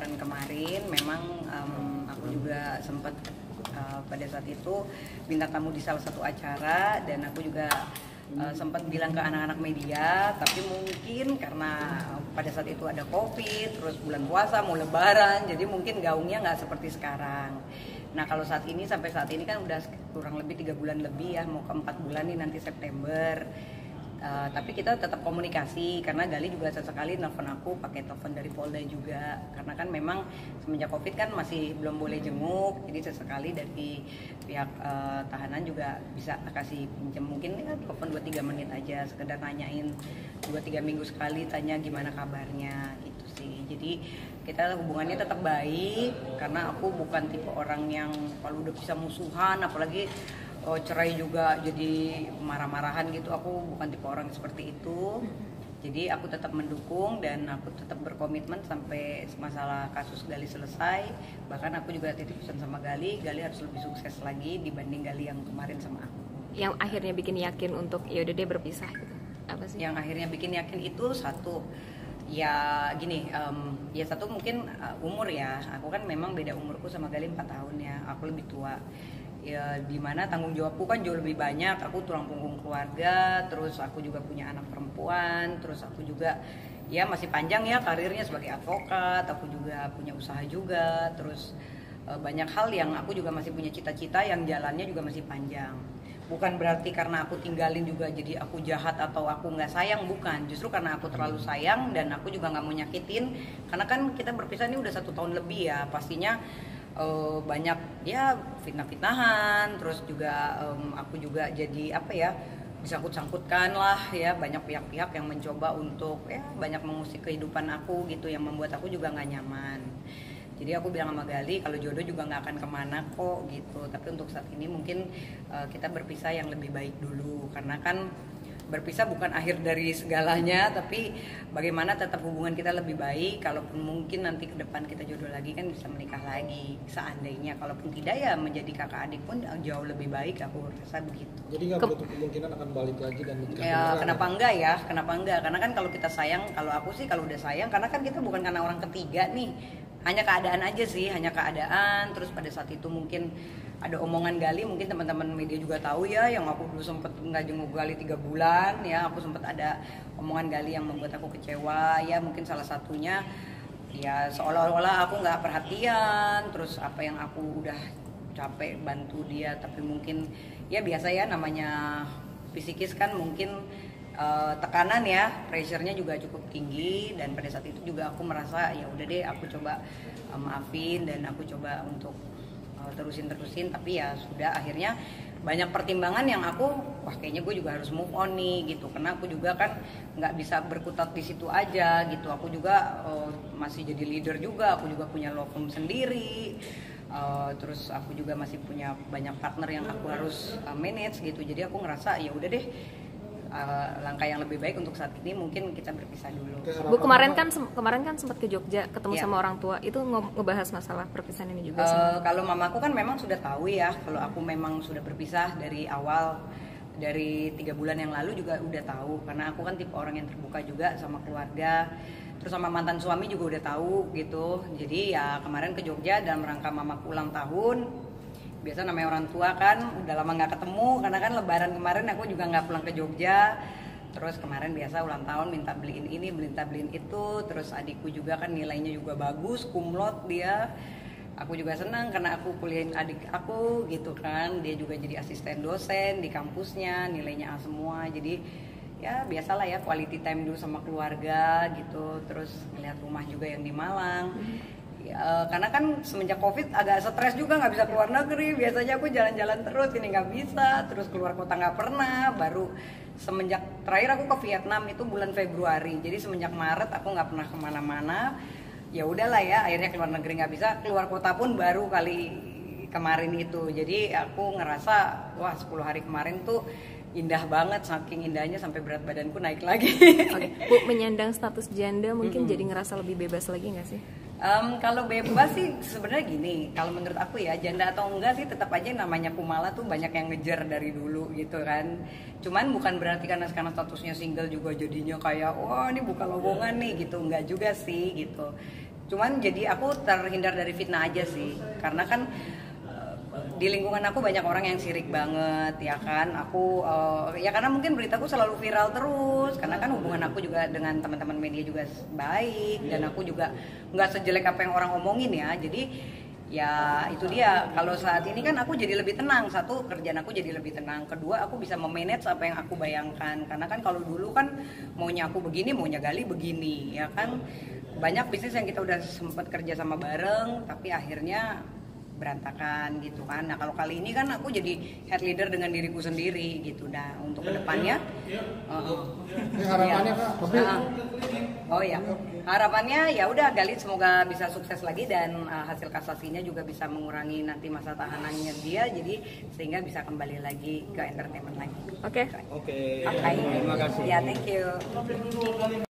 Lebaran kemarin memang aku juga sempat pada saat itu bintang tamu di salah satu acara, dan aku juga sempat bilang ke anak-anak media, tapi mungkin karena pada saat itu ada COVID, terus bulan puasa mau Lebaran, jadi mungkin gaungnya nggak seperti sekarang. Nah kalau saat ini, sampai saat ini kan udah kurang lebih 3 bulan lebih ya, mau ke 4 bulan nih nanti September. Tapi kita tetap komunikasi, karena Gali juga sesekali nelfon aku pakai telepon dari Polda juga, karena kan memang semenjak COVID kan masih belum boleh jenguk, jadi sesekali dari pihak tahanan juga bisa kasih pinjam, mungkin ya telepon 2-3 menit aja, sekedar nanyain 2-3 minggu sekali, tanya gimana kabarnya gitu sih. Jadi kita hubungannya tetap baik, karena aku bukan tipe orang yang kalau udah bisa musuhan, apalagi cerai juga jadi marah-marahan gitu. Aku bukan tipe orang seperti itu. Jadi aku tetap mendukung dan aku tetap berkomitmen sampai masalah kasus Gali selesai. Bahkan aku juga titip pesan sama Gali harus lebih sukses lagi dibanding Gali yang kemarin sama aku. Yang akhirnya bikin yakin untuk ya udah deh berpisah gitu, apa sih? Yang akhirnya bikin yakin itu satu, ya gini, ya satu mungkin umur ya. Aku kan memang beda umurku sama Gali 4 tahun ya. Aku lebih tua. Ya dimana tanggung jawabku kan jauh lebih banyak, aku tulang punggung keluarga, terus aku juga punya anak perempuan, terus aku juga ya masih panjang ya karirnya sebagai advokat, aku juga punya usaha juga, terus banyak hal yang aku juga masih punya cita-cita yang jalannya juga masih panjang. Bukan berarti karena aku tinggalin juga jadi aku jahat atau aku nggak sayang, bukan. Justru karena aku terlalu sayang dan aku juga nggak mau nyakitin, karena kan kita berpisah ini udah 1 tahun lebih ya, pastinya banyak ya fitnah-fitnahan, terus juga aku juga jadi apa ya, disangkut-sangkutkan lah ya, banyak pihak-pihak yang mencoba untuk ya banyak mengusik kehidupan aku gitu, yang membuat aku juga nggak nyaman. Jadi aku bilang sama Gali kalau jodoh juga nggak akan kemana kok gitu, tapi untuk saat ini mungkin kita berpisah yang lebih baik dulu, karena kan berpisah bukan akhir dari segalanya, tapi bagaimana tetap hubungan kita lebih baik. Kalaupun mungkin nanti ke depan kita jodoh lagi kan bisa menikah lagi seandainya, kalaupun tidak ya menjadi kakak adik pun jauh lebih baik, aku rasa begitu. Jadi nggak menutup kemungkinan akan balik lagi dan menikah ya, kenapa enggak ya, kenapa enggak, karena kan kalau kita sayang, kalau aku sih kalau udah sayang, karena kan kita bukan karena orang ketiga nih, hanya keadaan aja sih, hanya keadaan. Terus pada saat itu mungkin ada omongan Gali, mungkin teman-teman media juga tahu ya, yang aku dulu sempet nggak jenguk Gali 3 bulan ya, aku sempet ada omongan Gali yang membuat aku kecewa ya, mungkin salah satunya ya seolah-olah aku nggak perhatian, terus apa yang aku udah capek bantu dia, tapi mungkin ya biasa ya namanya psikis kan, mungkin tekanan ya, pressure-nya juga cukup tinggi, dan pada saat itu juga aku merasa ya udah deh aku coba maafin dan aku coba untuk terusin, tapi ya sudah, akhirnya banyak pertimbangan yang aku wah kayaknya gue juga harus move on nih gitu, karena aku juga kan nggak bisa berkutat di situ aja gitu. Aku juga masih jadi leader juga, aku juga punya law firm sendiri, terus aku juga masih punya banyak partner yang aku harus manage gitu. Jadi aku ngerasa ya udah deh, langkah yang lebih baik untuk saat ini mungkin kita berpisah dulu. Bu, kemarin kan sempat ke Jogja ketemu Ya. sama orang tua, itu ngebahas masalah perpisahan ini juga. Kalau mamaku kan memang sudah tahu ya, kalau aku memang sudah berpisah dari awal, dari 3 bulan yang lalu juga udah tahu, karena aku kan tipe orang yang terbuka juga sama keluarga, terus sama mantan suami juga udah tahu gitu. Jadi ya kemarin ke Jogja dalam rangka mamaku ulang tahun. Biasa namanya orang tua kan udah lama nggak ketemu, karena kan Lebaran kemarin aku juga nggak pulang ke Jogja. Terus kemarin biasa ulang tahun minta beliin ini, minta beliin itu. Terus adikku juga kan nilainya juga bagus, kumlot dia. Aku juga senang karena aku kuliahin adik aku gitu kan. Dia juga jadi asisten dosen di kampusnya, nilainya A semua. Jadi ya biasalah ya, quality time dulu sama keluarga gitu. Terus ngeliat rumah juga yang di Malang. Ya, karena kan semenjak COVID agak stres juga, nggak bisa keluar negeri. Biasanya aku jalan-jalan terus, ini nggak bisa. Terus keluar kota nggak pernah. Baru semenjak terakhir aku ke Vietnam itu bulan Februari. Jadi semenjak Maret aku nggak pernah kemana-mana. Ya udahlah ya, akhirnya keluar negeri nggak bisa. Keluar kota pun baru kali kemarin itu. Jadi aku ngerasa wah 10 hari kemarin tuh indah banget, saking indahnya sampai berat badanku naik lagi. Oke. Bu, menyandang status janda mungkin jadi ngerasa lebih bebas lagi nggak sih? Kalau bebas sih sebenarnya gini, kalau menurut aku ya, janda atau enggak sih tetap aja namanya Kumala tuh banyak yang ngejar dari dulu gitu kan. Cuman bukan berarti karena sekarang statusnya single juga jadinya kayak wah ini buka lowongan nih gitu, enggak juga sih gitu. Cuman jadi aku terhindar dari fitnah aja sih, karena kan di lingkungan aku banyak orang yang sirik banget ya kan. Aku ya karena mungkin beritaku selalu viral terus, karena kan hubungan aku juga dengan teman-teman media juga baik, dan aku juga nggak sejelek apa yang orang omongin ya. Jadi ya itu dia, kalau saat ini kan aku jadi lebih tenang. Satu, kerjaan aku jadi lebih tenang. Kedua, aku bisa memanage apa yang aku bayangkan, karena kan kalau dulu kan maunya aku begini, maunya Gali begini ya kan. Banyak bisnis yang kita udah sempat kerja sama bareng tapi akhirnya berantakan gitu kan. Nah kalau kali ini kan aku jadi head leader dengan diriku sendiri gitu. Nah untuk kedepannya harapannya Kak, tapi oh ya, harapannya ya udah Gali semoga bisa sukses lagi, dan hasil kasasinya juga bisa mengurangi nanti masa tahanannya dia, jadi sehingga bisa kembali lagi ke entertainment lagi. Oke. oke. Terima kasih. Ya, thank you.